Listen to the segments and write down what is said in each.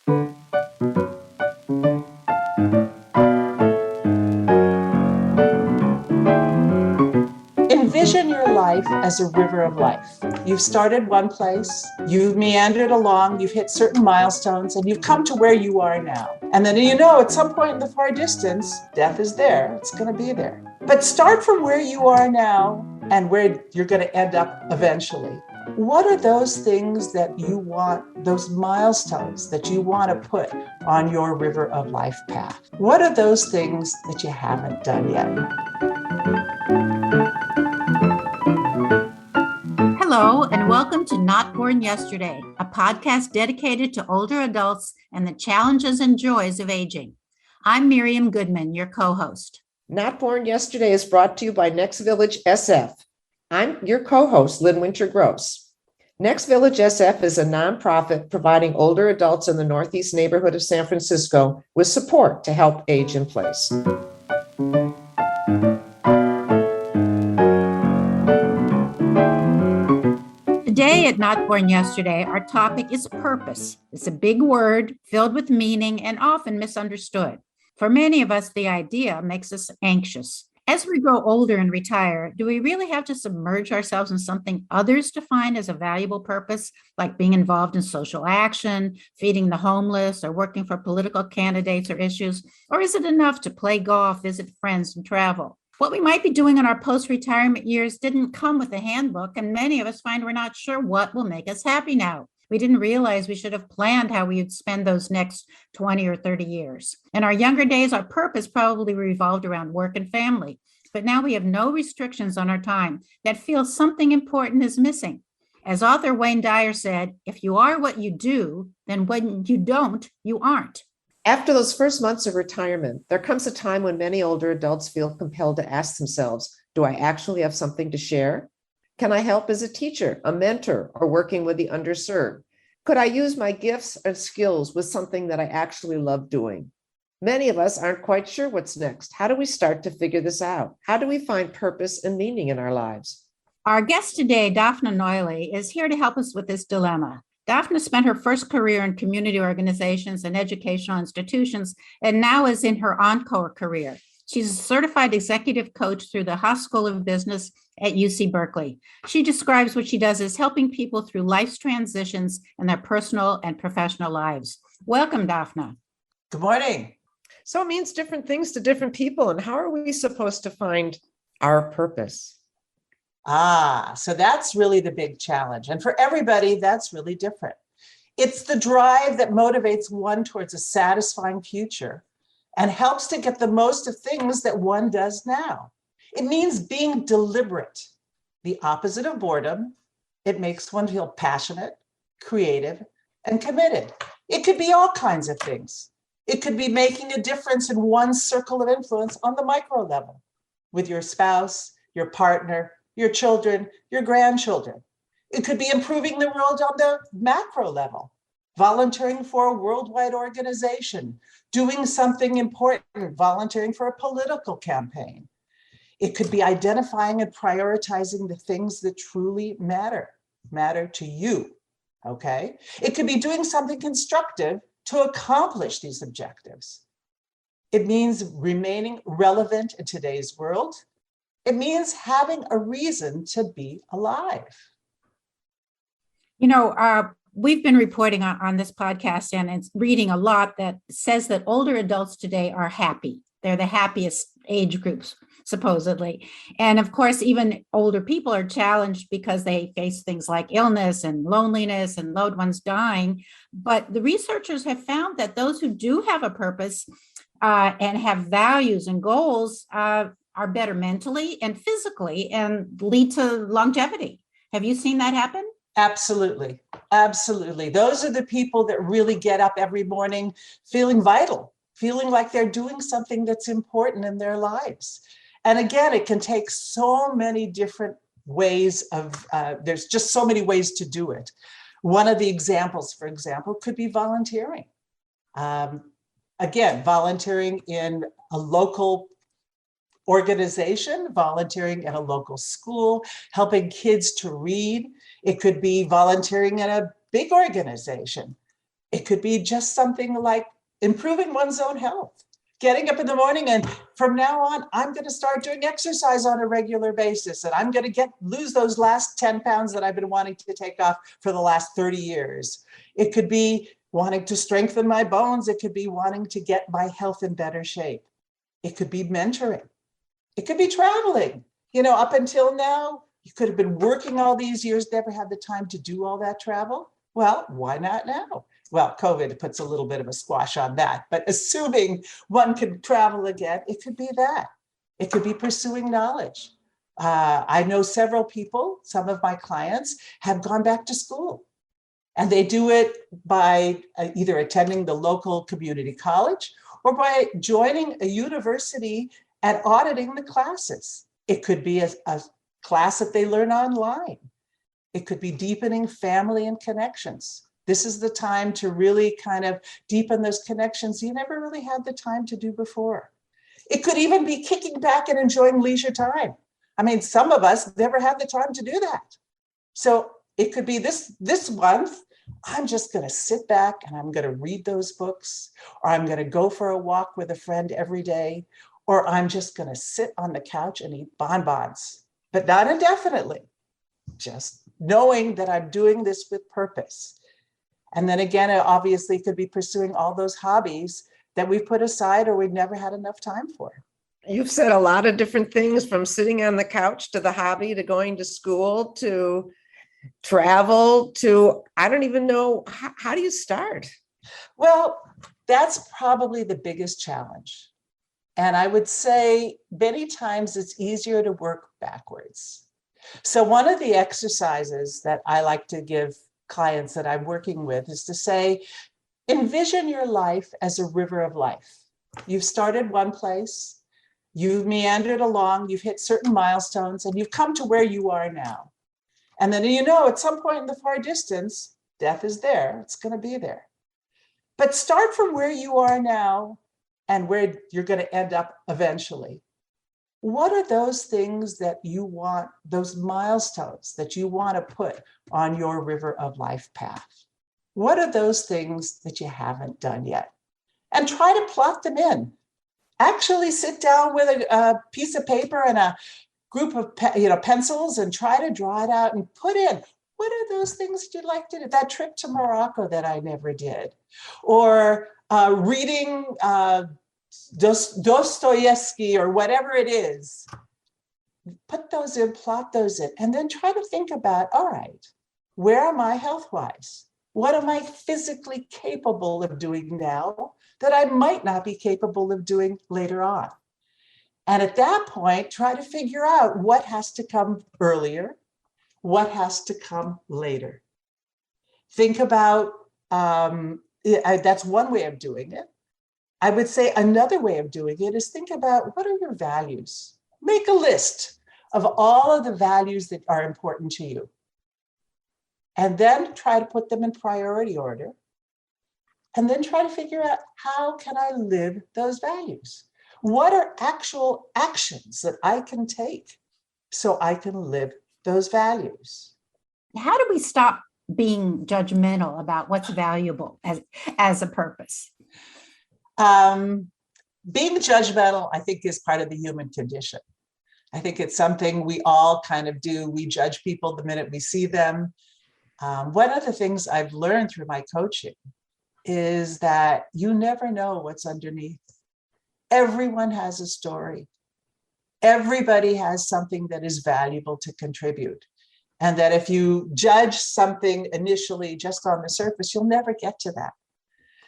Envision your life as a river of life. You've started one place, you've meandered along, you've hit certain milestones, and you've come to where you are now. And then at some point in the far distance, death is there. It's going to be there. But start from where you are now and where you're going to end up eventually. What are those things that you want, those milestones that you want to put on your river of life path? What are those things that you haven't done yet? Hello, and welcome to Not Born Yesterday, a podcast dedicated to older adults and the challenges and joys of aging. I'm Miriam Goodman, your co-host. Not Born Yesterday is brought to you by Next Village SF. I'm your co-host, Lynn Winter-Gross. Next Village SF is a nonprofit providing older adults in the Northeast neighborhood of San Francisco with support to help age in place. Today at Not Born Yesterday, our topic is purpose. It's a big word filled with meaning and often misunderstood. For many of us, the idea makes us anxious. As we grow older and retire, do we really have to submerge ourselves in something others define as a valuable purpose, like being involved in social action, feeding the homeless, or working for political candidates or issues? Or is it enough to play golf, visit friends, and travel? What we might be doing in our post-retirement years didn't come with a handbook, and many of us find we're not sure what will make us happy now. We didn't realize we should have planned how we would spend those next 20 or 30 years. In our younger days, our purpose probably revolved around work and family, but now we have no restrictions on our time that feels something important is missing. As author Wayne Dyer said, if you are what you do, then when you don't, you aren't. After those first months of retirement, there comes a time when many older adults feel compelled to ask themselves, do I actually have something to share? Can I help as a teacher, a mentor, or working with the underserved? Could I use my gifts and skills with something that I actually love doing? Many of us aren't quite sure what's next. How do we start to figure this out? How do we find purpose and meaning in our lives? Our guest today, Daphna Noily, is here to help us with this dilemma. Daphna spent her first career in community organizations and educational institutions, and now is in her encore career. She's a certified executive coach through the Haas School of Business at UC Berkeley. She describes what she does as helping people through life's transitions in their personal and professional lives. Welcome, Daphna. Good morning. So it means different things to different people. And how are we supposed to find our purpose? So that's really the big challenge. And for everybody, that's really different. It's the drive that motivates one towards a satisfying future and helps to get the most of things that one does now. It means being deliberate, the opposite of boredom. It makes one feel passionate, creative, and committed. It could be all kinds of things. It could be making a difference in one circle of influence on the micro level with your spouse, your partner, your children, your grandchildren. It could be improving the world on the macro level, volunteering for a worldwide organization, doing something important, volunteering for a political campaign. It could be identifying and prioritizing the things that truly matter to you, okay? It could be doing something constructive to accomplish these objectives. It means remaining relevant in today's world. It means having a reason to be alive. We've been reporting on this podcast and it's reading a lot that says that older adults today are happy. They're the happiest age groups, supposedly. And of course, even older people are challenged because they face things like illness and loneliness and loved ones dying. But the researchers have found that those who do have a purpose and have values and goals are better mentally and physically and lead to longevity. Have you seen that happen? Absolutely. Absolutely. Those are the people that really get up every morning feeling vital, feeling like they're doing something that's important in their lives. And again, it can take so many different ways there's just so many ways to do it. One of the examples, for example, could be volunteering. Again, volunteering in a local organization, volunteering at a local school, helping kids to read. It could be volunteering in a big organization. It could be just something like improving one's own health, getting up in the morning and from now on, I'm going to start doing exercise on a regular basis. And I'm going to lose those last 10 pounds that I've been wanting to take off for the last 30 years. It could be wanting to strengthen my bones. It could be wanting to get my health in better shape. It could be mentoring. It could be traveling. Up until now, you could have been working all these years, never had the time to do all that travel. Well, why not now? Well, COVID puts a little bit of a squash on that, but assuming one can travel again, it could be that. It could be pursuing knowledge. I know several people, some of my clients have gone back to school, and they do it by either attending the local community college or by joining a university and auditing the classes. It could be a class that they learn online. It could be deepening family and connections. This is the time to really kind of deepen those connections you never really had the time to do before. It could even be kicking back and enjoying leisure time. I mean, some of us never had the time to do that. So it could be this month, I'm just going to sit back and I'm going to read those books, or I'm going to go for a walk with a friend every day, or I'm just going to sit on the couch and eat bonbons, but not indefinitely, just knowing that I'm doing this with purpose. And then again, it obviously could be pursuing all those hobbies that we've put aside or we've never had enough time for. You've said a lot of different things, from sitting on the couch to the hobby to going to school to travel to, I don't even know, how do you start? Well, that's probably the biggest challenge. And I would say many times it's easier to work backwards. So one of the exercises that I like to give clients that I'm working with is to say, envision your life as a river of life. You've started one place, you've meandered along, you've hit certain milestones, and you've come to where you are now. And then at some point in the far distance, death is there, it's going to be there. But start from where you are now and where you're going to end up eventually. What are those things that you want, those milestones that you want to put on your river of life path? What are those things that you haven't done yet? And try to plot them in. Actually sit down with a piece of paper and a group of pencils and try to draw it out and put in, what are those things that you'd like to do? That trip to Morocco that I never did, or reading Dostoevsky or whatever it is. Put those in, plot those in, and then try to think about, all right, where am I health-wise? What am I physically capable of doing now that I might not be capable of doing later on? And at that point, try to figure out what has to come earlier, what has to come later. Think about, that's one way of doing it. I would say another way of doing it is think about, what are your values? Make a list of all of the values that are important to you. And then try to put them in priority order. And then try to figure out, how can I live those values? What are actual actions that I can take so I can live those values? How do we stop being judgmental about what's valuable as a purpose? Being judgmental, I think, is part of the human condition. I think it's something we all kind of do. We judge people the minute we see them. One of the things I've learned through my coaching is that you never know what's underneath. Everyone has a story. Everybody has something that is valuable to contribute. And that if you judge something initially just on the surface, you'll never get to that.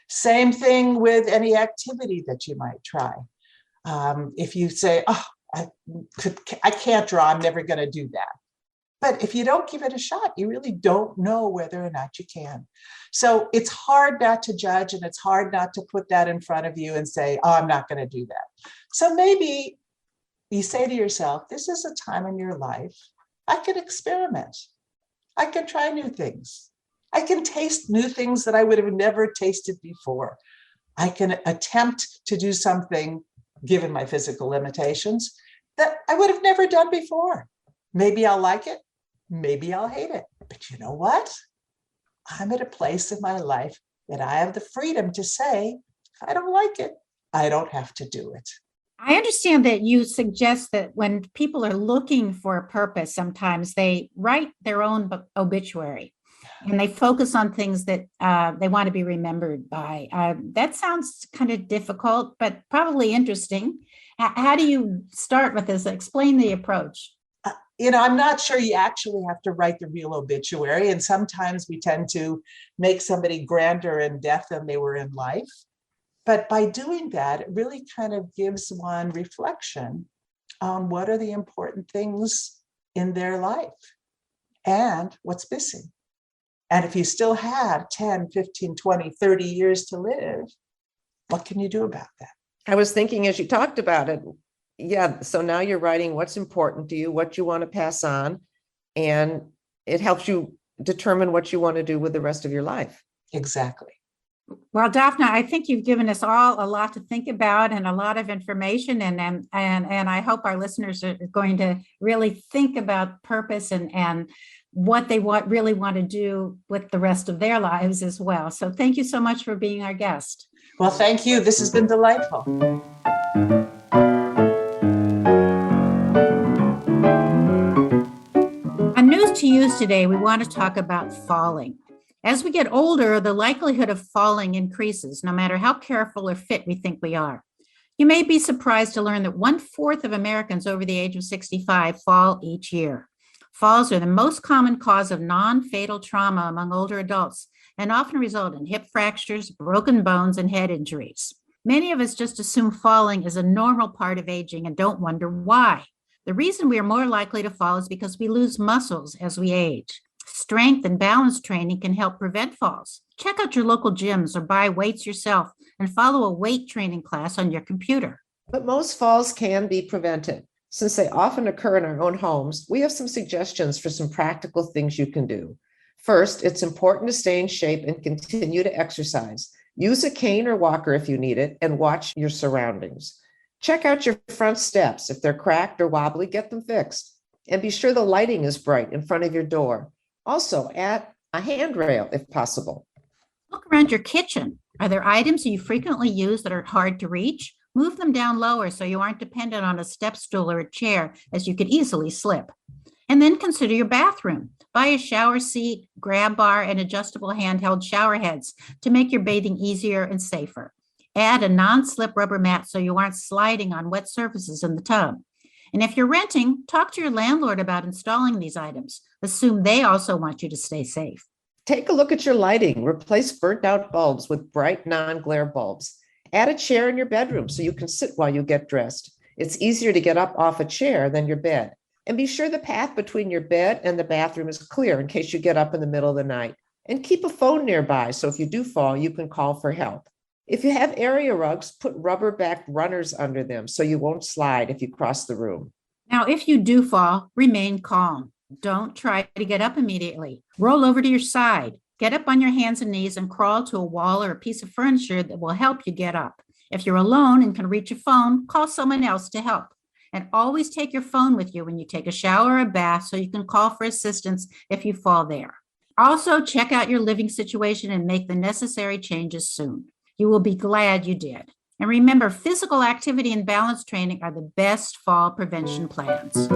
Same thing with any activity that you might try. If you say, oh, I can't draw, I'm never going to do that. But if you don't give it a shot, you really don't know whether or not you can. So it's hard not to judge, and it's hard not to put that in front of you and say, oh, I'm not going to do that. So maybe you say to yourself, this is a time in your life I could experiment. I can try new things. I can taste new things that I would have never tasted before. I can attempt to do something, given my physical limitations, that I would have never done before. Maybe I'll like it. Maybe I'll hate it. But you know what? I'm at a place in my life that I have the freedom to say, if I don't like it, I don't have to do it. I understand that you suggest that when people are looking for a purpose, sometimes they write their own obituary and they focus on things that they want to be remembered by. That sounds kind of difficult, but probably interesting. How do you start with this? Explain the approach. I'm not sure you actually have to write the real obituary. And sometimes we tend to make somebody grander in death than they were in life. But by doing that, it really kind of gives one reflection on what are the important things in their life and what's missing. And if you still have 10, 15, 20, 30 years to live, what can you do about that? I was thinking as you talked about it, yeah, so now you're writing what's important to you, what you want to pass on, and it helps you determine what you want to do with the rest of your life. Exactly. Well, Daphna, I think you've given us all a lot to think about and a lot of information, and I hope our listeners are going to really think about purpose and what they really want to do with the rest of their lives as well. So thank you so much for being our guest. Well, thank you. This has been delightful. On News to Use today, we want to talk about falling. As we get older, the likelihood of falling increases, no matter how careful or fit we think we are. You may be surprised to learn that 1/4 of Americans over the age of 65 fall each year. Falls are the most common cause of non-fatal trauma among older adults and often result in hip fractures, broken bones, and head injuries. Many of us just assume falling is a normal part of aging and don't wonder why. The reason we are more likely to fall is because we lose muscles as we age. Strength and balance training can help prevent falls. Check out your local gyms or buy weights yourself and follow a weight training class on your computer. But most falls can be prevented. Since they often occur in our own homes, we have some suggestions for some practical things you can do. First, it's important to stay in shape and continue to exercise. Use a cane or walker if you need it, and watch your surroundings. Check out your front steps. If they're cracked or wobbly, get them fixed. And be sure the lighting is bright in front of your door. Also, add a handrail if possible. Look around your kitchen. Are there items you frequently use that are hard to reach? Move them down lower so you aren't dependent on a step stool or a chair, as you could easily slip. And then consider your bathroom. Buy a shower seat, grab bar, and adjustable handheld shower heads to make your bathing easier and safer. Add a non-slip rubber mat so you aren't sliding on wet surfaces in the tub. And if you're renting, talk to your landlord about installing these items. Assume they also want you to stay safe. Take a look at your lighting. Replace burnt out bulbs with bright non-glare bulbs. Add a chair in your bedroom so you can sit while you get dressed. It's easier to get up off a chair than your bed. And be sure the path between your bed and the bathroom is clear in case you get up in the middle of the night. And keep a phone nearby so if you do fall, you can call for help. If you have area rugs, put rubber-backed runners under them so you won't slide if you cross the room. Now, if you do fall, remain calm. Don't try to get up immediately. Roll over to your side. Get up on your hands and knees and crawl to a wall or a piece of furniture that will help you get up. If you're alone and can reach a phone, call someone else to help. And always take your phone with you when you take a shower or a bath so you can call for assistance if you fall there. Also, check out your living situation and make the necessary changes soon. You will be glad you did. And remember, physical activity and balance training are the best fall prevention plans.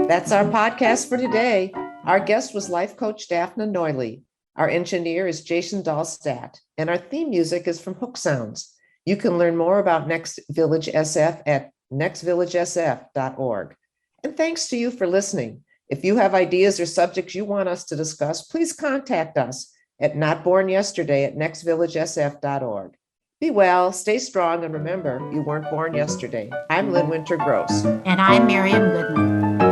That's our podcast for today. Our guest was life coach Daphna Noily. Our engineer is Jason Dahlstadt, and our theme music is from Hook Sounds. You can learn more about Next Village SF at nextvillagesf.org. And thanks to you for listening. If you have ideas or subjects you want us to discuss, please contact us at notbornyesterday@nextvillagesf.org. Be well, stay strong, and remember, you weren't born yesterday. I'm Lynn Winter Gross. And I'm Miriam Goodman.